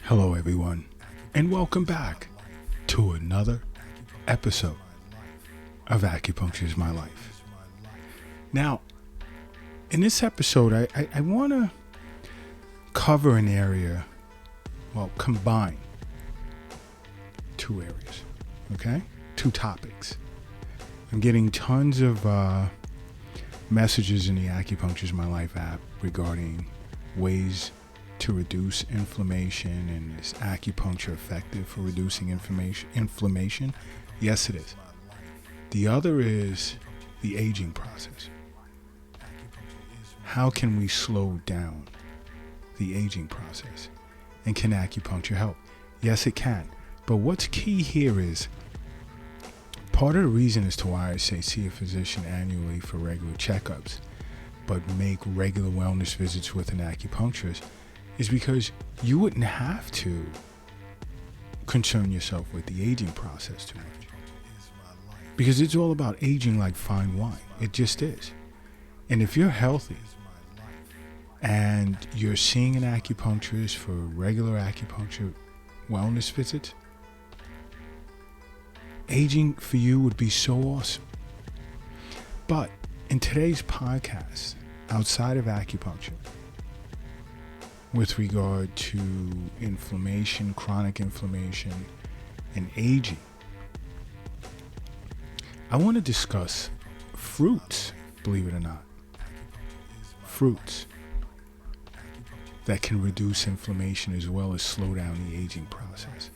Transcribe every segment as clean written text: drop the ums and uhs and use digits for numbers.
Hello, everyone, and welcome back to another episode of Acupuncture is My Life. Now, in this episode, I want to cover an area, combine two areas, okay? Two topics. I'm getting tons of messages in the Acupuncture is My Life app regarding ways to reduce inflammation, and is acupuncture effective for reducing inflammation? Yes, it is. The other is the aging process. How can we slow down the aging process? And can acupuncture help? Yes, it can. But what's key here is, part of the reason as to why I say see a physician annually for regular checkups, but make regular wellness visits with an acupuncturist, is because you wouldn't have to concern yourself with the aging process too much. Because it's all about aging like fine wine. It just is. And if you're healthy and you're seeing an acupuncturist for regular acupuncture wellness visits, aging for you would be so awesome. But in today's podcast, outside of acupuncture, with regard to inflammation, chronic inflammation, and aging, I want to discuss fruits, believe it or not. Fruits that can reduce inflammation as well as slow down the aging process.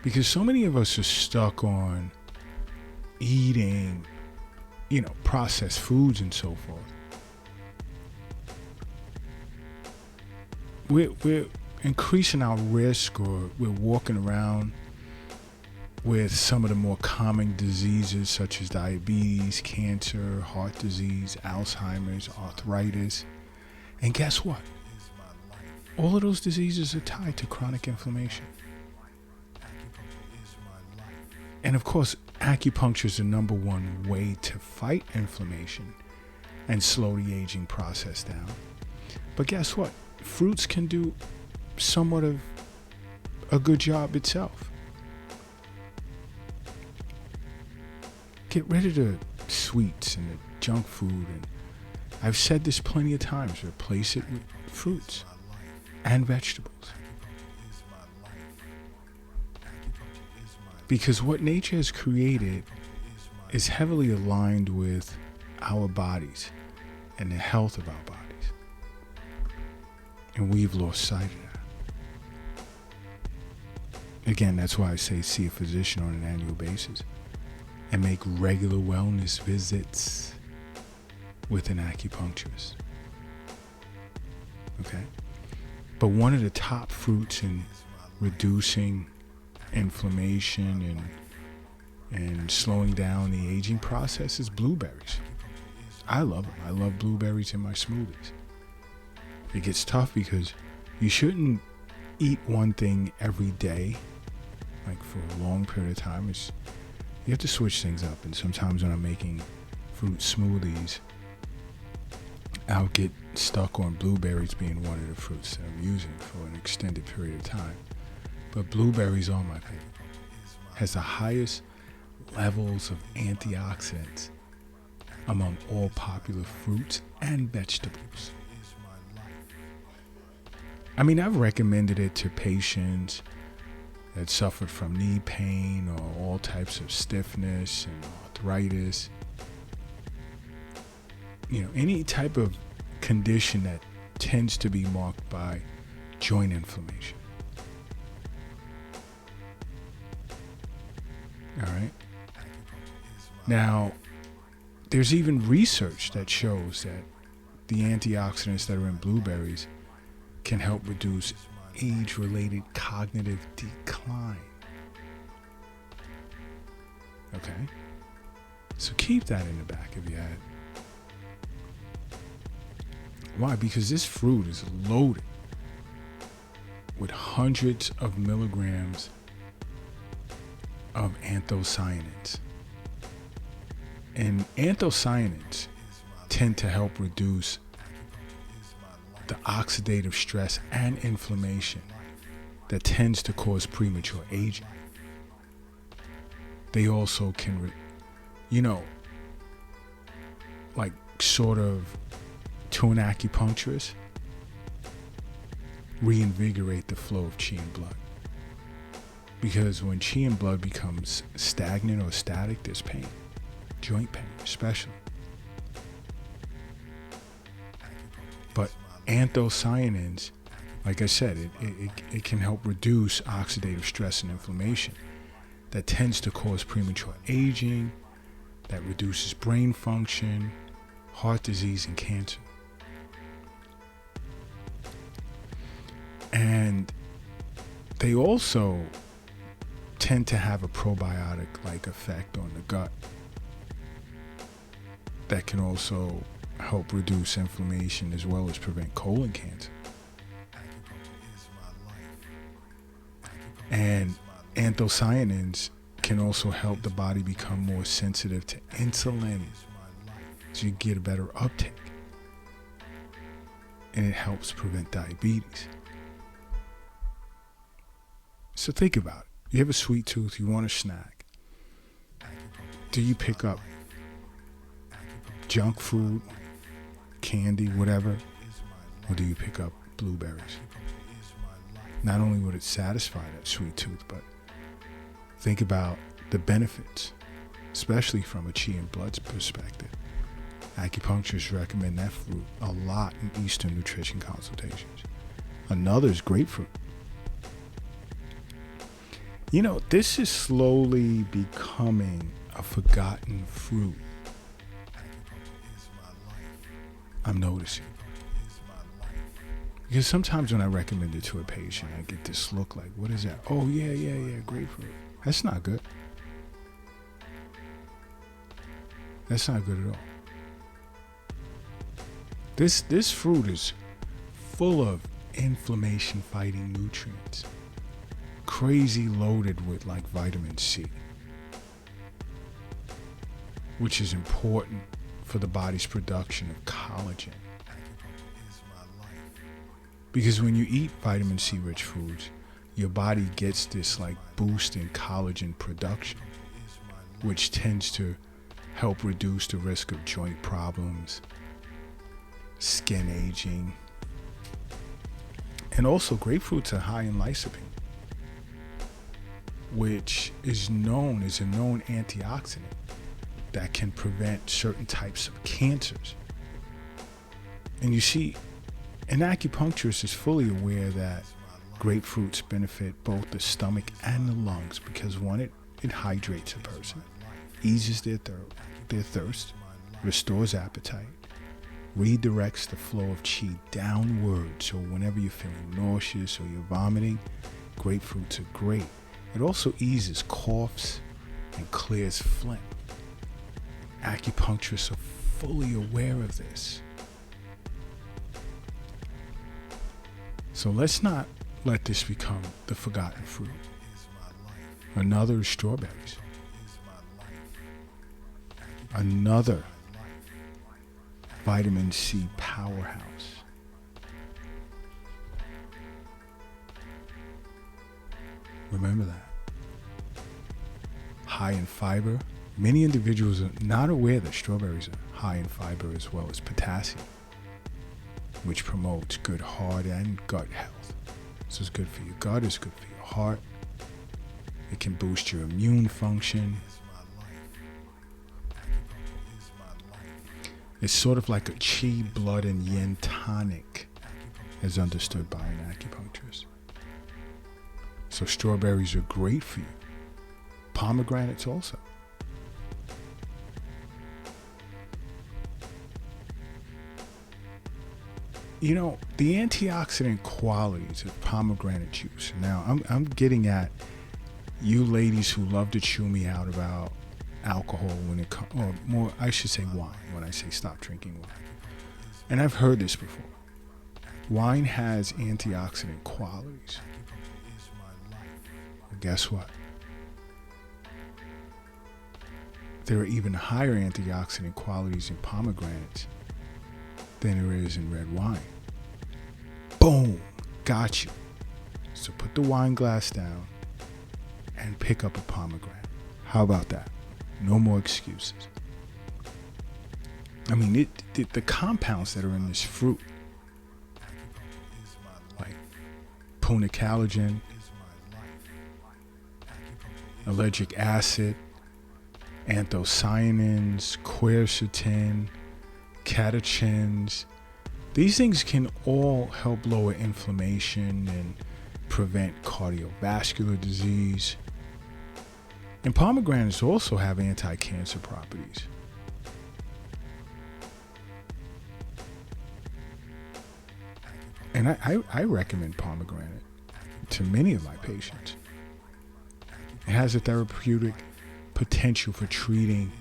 Because so many of us are stuck on eating, processed foods and so forth. We're increasing our risk, or we're walking around with some of the more common diseases such as diabetes, cancer, heart disease, Alzheimer's, arthritis. And guess what? All of those diseases are tied to chronic inflammation. And of course, acupuncture is the number one way to fight inflammation and slow the aging process down. But guess what? Fruits can do somewhat of a good job itself. Get rid of the sweets and the junk food, and I've said this plenty of times, replace it with fruits and vegetables. Because what nature has created is heavily aligned with our bodies and the health of our bodies. And we've lost sight of that. Again, that's why I say see a physician on an annual basis and make regular wellness visits with an acupuncturist. Okay? But one of the top fruits in reducing inflammation and slowing down the aging process is blueberries. I love them. I love blueberries in my smoothies. It gets tough because you shouldn't eat one thing every day, like for a long period of time. You have to switch things up. And sometimes when I'm making fruit smoothies, I'll get stuck on blueberries being one of the fruits that I'm using for an extended period of time. But blueberries are my favorite. Has the highest levels of antioxidants among all popular fruits and vegetables. I mean, I've recommended it to patients that suffered from knee pain or all types of stiffness and arthritis. Any type of condition that tends to be marked by joint inflammation. All right. Now, there's even research that shows that the antioxidants that are in blueberries can help reduce age-related cognitive decline. Okay? So keep that in the back of your head. Why? Because this fruit is loaded with hundreds of milligrams of anthocyanins. And anthocyanins tend to help reduce the oxidative stress and inflammation that tends to cause premature aging. They also can, like sort of to an acupuncturist, reinvigorate the flow of qi and blood. Because when qi and blood becomes stagnant or static, there's pain, joint pain especially. But anthocyanins, like I said, it can help reduce oxidative stress and inflammation that tends to cause premature aging, that reduces brain function, heart disease, and cancer. And they also tend to have a probiotic-like effect on the gut that can also help reduce inflammation as well as prevent colon cancer. And anthocyanins can also help the body become more sensitive to insulin, so you get a better uptake. And it helps prevent diabetes. So think about it. You have a sweet tooth, you want a snack. Do you pick up junk food, candy, whatever, or do you pick up blueberries? Not only would it satisfy that sweet tooth, but think about the benefits, especially from a qi and blood perspective. Acupuncturists recommend that fruit a lot in Eastern nutrition consultations. Another is grapefruit. This is slowly becoming a forgotten fruit. I'm noticing. Because sometimes when I recommend it to a patient, I get this look like, what is that? Oh, yeah, grapefruit. That's not good. That's not good at all. This fruit is full of inflammation-fighting nutrients. Crazy loaded with like vitamin C, which is important for the body's production of collagen. Because when you eat vitamin C rich foods, your body gets this like boost in collagen production, which tends to help reduce the risk of joint problems, skin aging, and also grapefruits are high in lycopene, which is known as a known antioxidant that can prevent certain types of cancers. And you see, an acupuncturist is fully aware that grapefruits benefit both the stomach and the lungs because one, it hydrates a person, eases their thirst, restores appetite, redirects the flow of qi downward. So whenever you're feeling nauseous or you're vomiting, grapefruits are great. It also eases coughs and clears phlegm. Acupuncturists are fully aware of this. So let's not let this become the forgotten fruit. Another is strawberries. Another vitamin C powerhouse. Remember that. High in fiber. Many individuals are not aware that strawberries are high in fiber as well as potassium, which promotes good heart and gut health. So it's good for your gut, it's good for your heart. It can boost your immune function. It's sort of like a qi, blood, and yin tonic, as understood by an acupuncturist. So strawberries are great for you. Pomegranates also. The antioxidant qualities of pomegranate juice. Now, I'm getting at you ladies who love to chew me out about alcohol when it comes, or more, I should say wine, when I say stop drinking wine. And I've heard this before. Wine has antioxidant qualities. Well, guess what? There are even higher antioxidant qualities in pomegranates than there is in red wine. Boom! Got you. So put the wine glass down and pick up a pomegranate. How about that? No more excuses. I mean, the compounds that are in this fruit, like punicalagin, allergic acid, anthocyanins, quercetin, catechins, these things can all help lower inflammation and prevent cardiovascular disease. And pomegranates also have anti-cancer properties. And I recommend pomegranate to many of my patients. It has a therapeutic potential for treating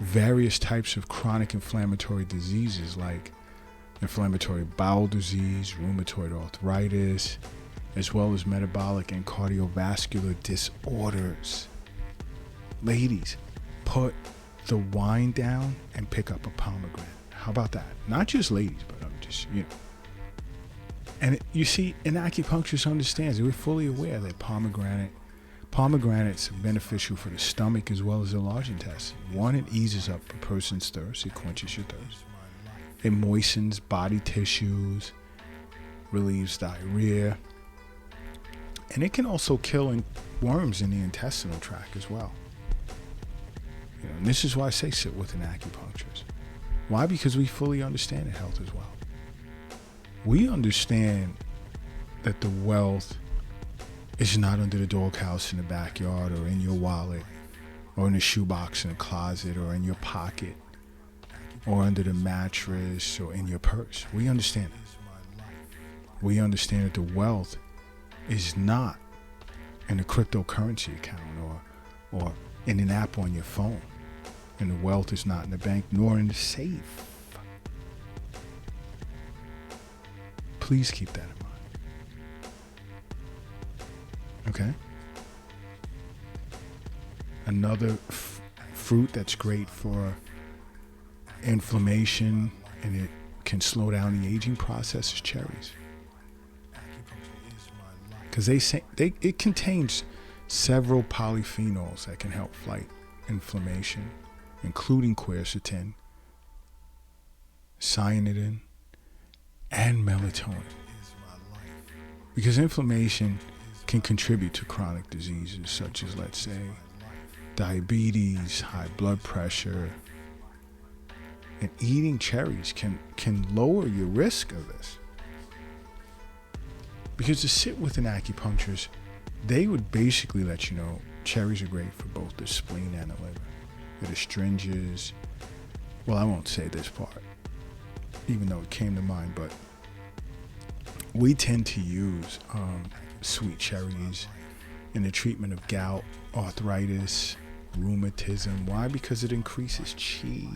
various types of chronic inflammatory diseases like inflammatory bowel disease, rheumatoid arthritis, as well as metabolic and cardiovascular disorders. Ladies, put the wine down and pick up a pomegranate. How about that? Not just ladies, but I'm just, And you see, an acupuncturist understands, we're fully aware that pomegranates are beneficial for the stomach as well as the large intestine. One, it eases up a person's thirst. It quenches your thirst. It moistens body tissues, relieves diarrhea, and it can also kill worms in the intestinal tract as well. And this is why I say sit with an acupuncturist. Why? Because we fully understand health as well. We understand that the wealth is not under the doghouse in the backyard or in your wallet or in a shoebox in a closet or in your pocket or under the mattress or in your purse. We understand it. We understand that the wealth is not in a cryptocurrency account or in an app on your phone. And the wealth is not in the bank nor in the safe. Please keep that in mind. Okay? Another fruit that's great for inflammation and it can slow down the aging process is cherries. Because it contains several polyphenols that can help fight inflammation, including quercetin, cyanidin, and melatonin. Because inflammation can contribute to chronic diseases such as, let's say, diabetes, high blood pressure, and eating cherries can lower your risk of this. Because to sit with an acupuncturist, they would basically let you know cherries are great for both the spleen and the liver. It astringes, well, I won't say this part, even though it came to mind, but we tend to use sweet cherries in the treatment of gout, arthritis, rheumatism. Why? Because it increases chi.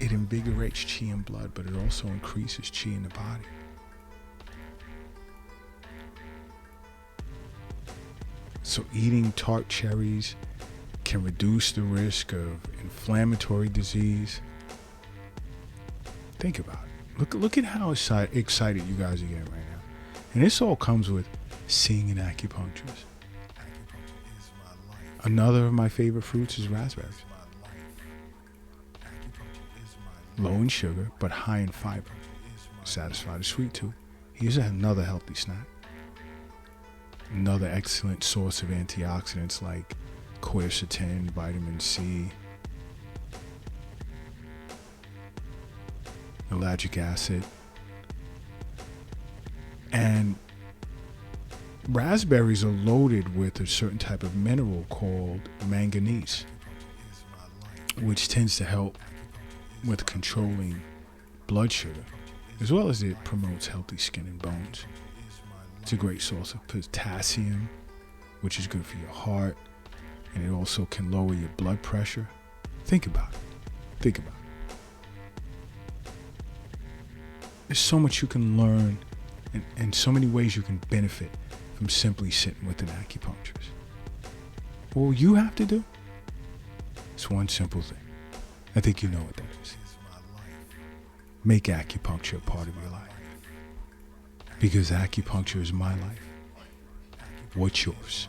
It invigorates chi in blood, but it also increases chi in the body. So eating tart cherries can reduce the risk of inflammatory disease. Think about it. Look at how excited you guys are getting right now. And this all comes with seeing an acupuncturist. Another of my favorite fruits is raspberries. Low in sugar, but high in fiber. Satisfy the sweet tooth. Here's another healthy snack. Another excellent source of antioxidants like quercetin, vitamin C, allergic acid, and raspberries are loaded with a certain type of mineral called manganese, which tends to help with controlling blood sugar, as well as it promotes healthy skin and bones. It's a great source of potassium, which is good for your heart, and it also can lower your blood pressure. Think about it. There's so much you can learn and so many ways you can benefit from simply sitting with an acupuncturist. All you have to do is one simple thing. I think you know what that is. Make acupuncture a part of your life. because acupuncture is my life. What's yours?